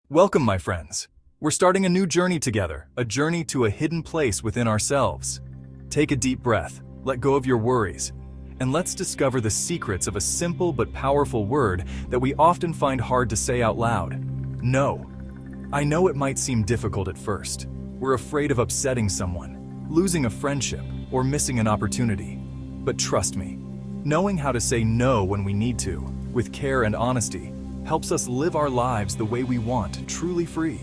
Welcome, my friends. We're starting a new journey together, a journey to a hidden place within ourselves. Take a deep breath, let go of your worries, and let's discover the secrets of a simple but powerful word that we often find hard to say out loud: no. I know it might seem difficult at first. We're afraid of upsetting someone, losing a friendship, or missing an opportunity. But trust me, knowing how to say no when we need to, with care and honesty, helps us live our lives the way we want, truly free.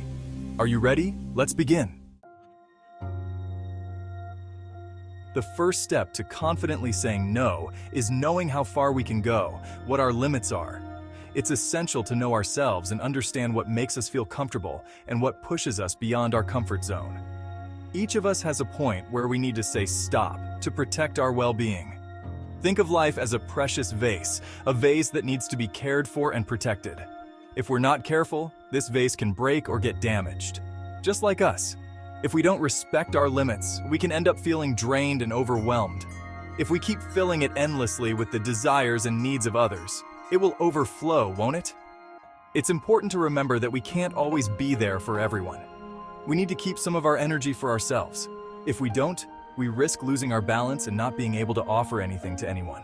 Are you ready? Let's begin. The first step to confidently saying no is knowing how far we can go, what our limits are. It's essential to know ourselves and understand what makes us feel comfortable and what pushes us beyond our comfort zone. Each of us has a point where we need to say stop to protect our well-being. Think of life as a precious vase, a vase that needs to be cared for and protected. If we're not careful, this vase can break or get damaged. Just like us. If we don't respect our limits, we can end up feeling drained and overwhelmed. If we keep filling it endlessly with the desires and needs of others, it will overflow, won't it? It's important to remember that we can't always be there for everyone. We need to keep some of our energy for ourselves. If we don't, we risk losing our balance and not being able to offer anything to anyone.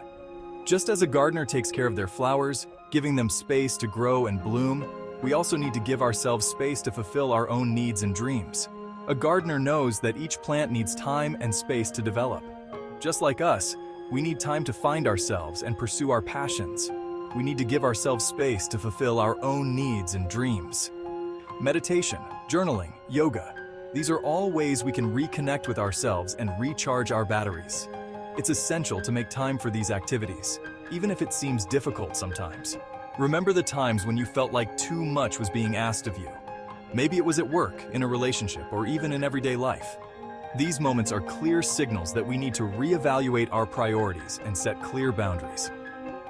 Just as a gardener takes care of their flowers, giving them space to grow and bloom, we also need to give ourselves space to fulfill our own needs and dreams. A gardener knows that each plant needs time and space to develop. Just like us, we need time to find ourselves and pursue our passions. We need to give ourselves space to fulfill our own needs and dreams. Meditation, journaling, yoga, these are all ways we can reconnect with ourselves and recharge our batteries. It's essential to make time for these activities, even if it seems difficult sometimes. Remember the times when you felt like too much was being asked of you. Maybe it was at work, in a relationship, or even in everyday life. These moments are clear signals that we need to reevaluate our priorities and set clear boundaries.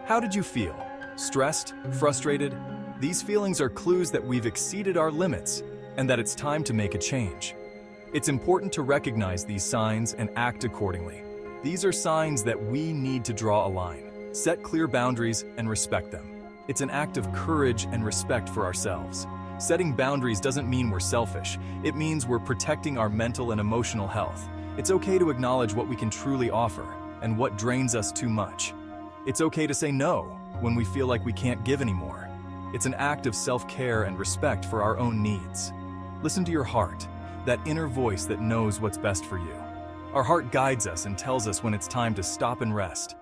How did you feel? Stressed? Frustrated? These feelings are clues that we've exceeded our limits and that it's time to make a change. It's important to recognize these signs and act accordingly. These are signs that we need to draw a line, set clear boundaries, and respect them. It's an act of courage and respect for ourselves. Setting boundaries doesn't mean we're selfish. It means we're protecting our mental and emotional health. It's okay to acknowledge what we can truly offer and what drains us too much. It's okay to say no when we feel like we can't give anymore. It's an act of self-care and respect for our own needs. Listen to your heart, that inner voice that knows what's best for you. Our heart guides us and tells us when it's time to stop and rest.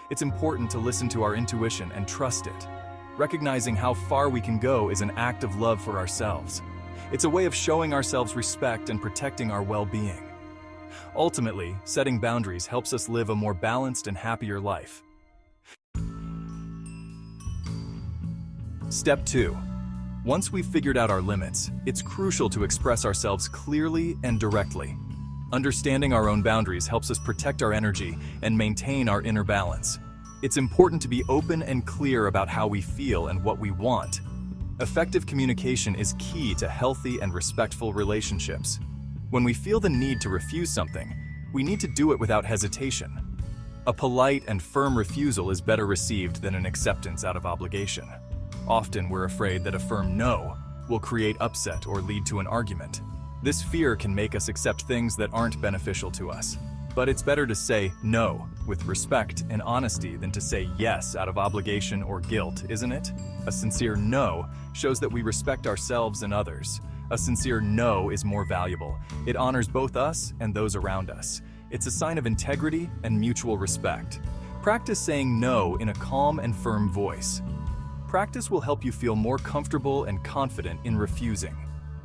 It's important to listen to our intuition and trust it. Recognizing how far we can go is an act of love for ourselves. It's a way of showing ourselves respect and protecting our well-being. Ultimately, setting boundaries helps us live a more balanced and happier life. Step 2. Once we've figured out our limits, it's crucial to express ourselves clearly and directly. Understanding our own boundaries helps us protect our energy and maintain our inner balance. It's important to be open and clear about how we feel and what we want. Effective communication is key to healthy and respectful relationships. When we feel the need to refuse something, we need to do it without hesitation. A polite and firm refusal is better received than an acceptance out of obligation. Often we're afraid that a firm no will create upset or lead to an argument. This fear can make us accept things that aren't beneficial to us. But it's better to say no with respect and honesty than to say yes out of obligation or guilt, isn't it? A sincere no shows that we respect ourselves and others. A sincere no is more valuable. It honors both us and those around us. It's a sign of integrity and mutual respect. Practice saying no in a calm and firm voice. Practice will help you feel more comfortable and confident in refusing.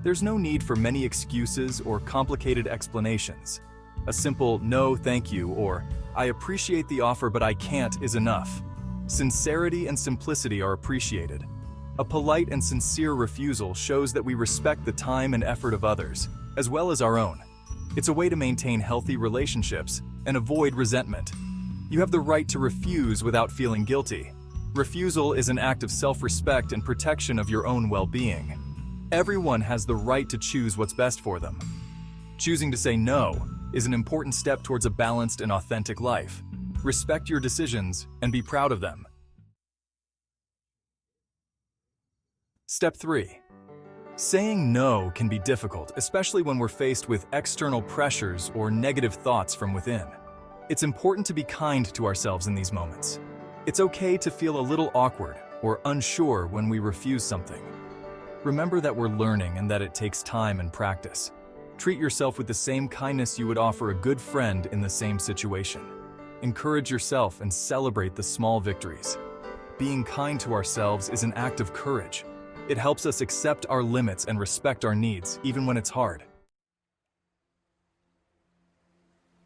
There's no need for many excuses or complicated explanations. A simple "no, thank you" or "I appreciate the offer but I can't" is enough. Sincerity and simplicity are appreciated. A polite and sincere refusal shows that we respect the time and effort of others, as well as our own. It's a way to maintain healthy relationships and avoid resentment. You have the right to refuse without feeling guilty. Refusal is an act of self-respect and protection of your own well-being. Everyone has the right to choose what's best for them. Choosing to say no is an important step towards a balanced and authentic life. Respect your decisions and be proud of them. Step 3. Saying no can be difficult, especially when we're faced with external pressures or negative thoughts from within. It's important to be kind to ourselves in these moments. It's okay to feel a little awkward or unsure when we refuse something. Remember that we're learning and that it takes time and practice. Treat yourself with the same kindness you would offer a good friend in the same situation. Encourage yourself and celebrate the small victories. Being kind to ourselves is an act of courage. It helps us accept our limits and respect our needs, even when it's hard.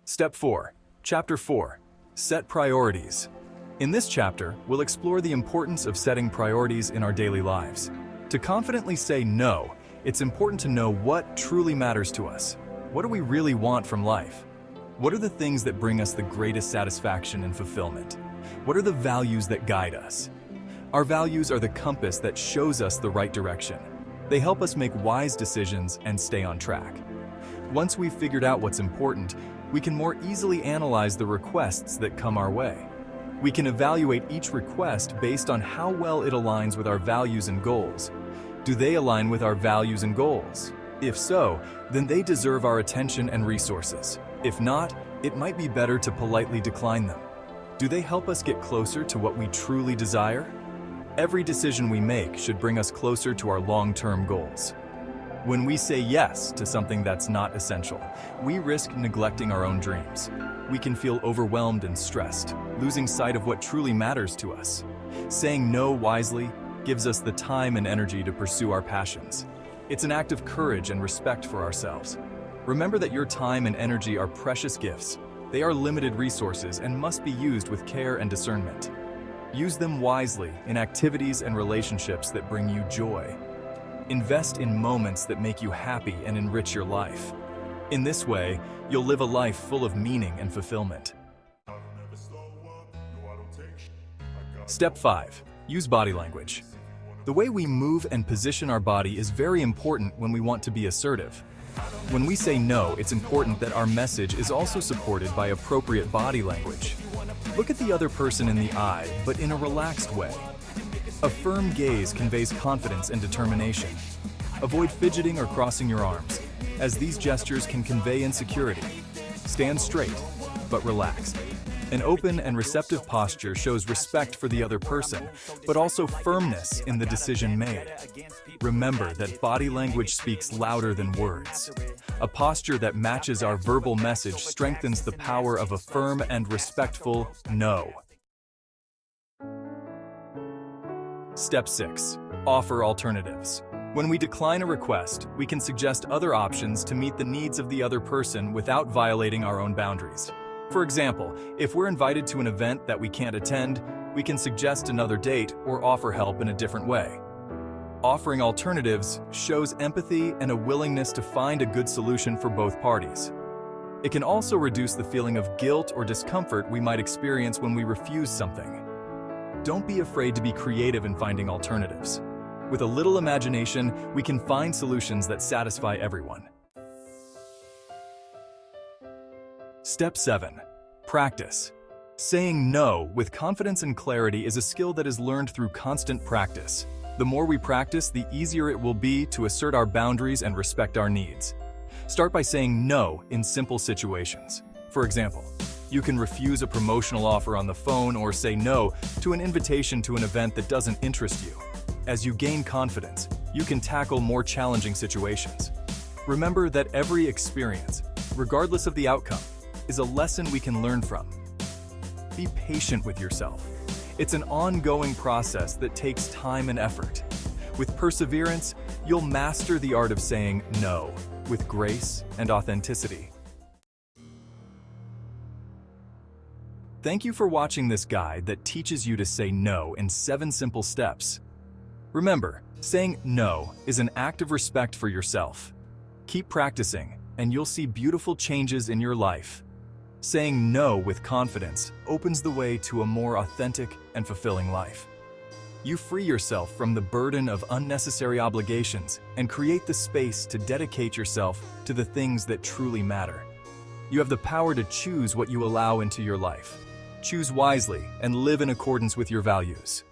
Step 4. Chapter 4. Set priorities. In this chapter, we'll explore the importance of setting priorities in our daily lives. To confidently say no, it's important to know what truly matters to us. What do we really want from life? What are the things that bring us the greatest satisfaction and fulfillment? What are the values that guide us? Our values are the compass that shows us the right direction. They help us make wise decisions and stay on track. Once we've figured out what's important, we can more easily analyze the requests that come our way. We can evaluate each request based on how well it aligns with our values and goals. Do they align with our values and goals? If so, then they deserve our attention and resources. If not, it might be better to politely decline them. Do they help us get closer to what we truly desire? Every decision we make should bring us closer to our long-term goals. When we say yes to something that's not essential, we risk neglecting our own dreams. We can feel overwhelmed and stressed, losing sight of what truly matters to us. Saying no wisely gives us the time and energy to pursue our passions. It's an act of courage and respect for ourselves. Remember that your time and energy are precious gifts. They are limited resources and must be used with care and discernment. Use them wisely in activities and relationships that bring you joy. Invest in moments that make you happy and enrich your life. In this way, you'll live a life full of meaning and fulfillment. Step 5. Use body language. The way we move and position our body is very important when we want to be assertive. When we say no, it's important that our message is also supported by appropriate body language. Look at the other person in the eye, but in a relaxed way. A firm gaze conveys confidence and determination. Avoid fidgeting or crossing your arms, as these gestures can convey insecurity. Stand straight, but relaxed. An open and receptive posture shows respect for the other person, but also firmness in the decision made. Remember that body language speaks louder than words. A posture that matches our verbal message strengthens the power of a firm and respectful no. Step 6. Offer alternatives. When we decline a request, we can suggest other options to meet the needs of the other person without violating our own boundaries. For example, if we're invited to an event that we can't attend, we can suggest another date or offer help in a different way. Offering alternatives shows empathy and a willingness to find a good solution for both parties. It can also reduce the feeling of guilt or discomfort we might experience when we refuse something. Don't be afraid to be creative in finding alternatives. With a little imagination, we can find solutions that satisfy everyone. Step 7. Practice. Saying no with confidence and clarity is a skill that is learned through constant practice. The more we practice, the easier it will be to assert our boundaries and respect our needs. Start by saying no in simple situations. For example, you can refuse a promotional offer on the phone or say no to an invitation to an event that doesn't interest you. As you gain confidence, you can tackle more challenging situations. Remember that every experience, regardless of the outcome, is a lesson we can learn from. Be patient with yourself. It's an ongoing process that takes time and effort. With perseverance, you'll master the art of saying no with grace and authenticity. Thank you for watching this guide that teaches you to say no in 7 simple steps. Remember, saying no is an act of respect for yourself. Keep practicing, and you'll see beautiful changes in your life. Saying no with confidence opens the way to a more authentic and fulfilling life. You free yourself from the burden of unnecessary obligations and create the space to dedicate yourself to the things that truly matter. You have the power to choose what you allow into your life. Choose wisely and live in accordance with your values.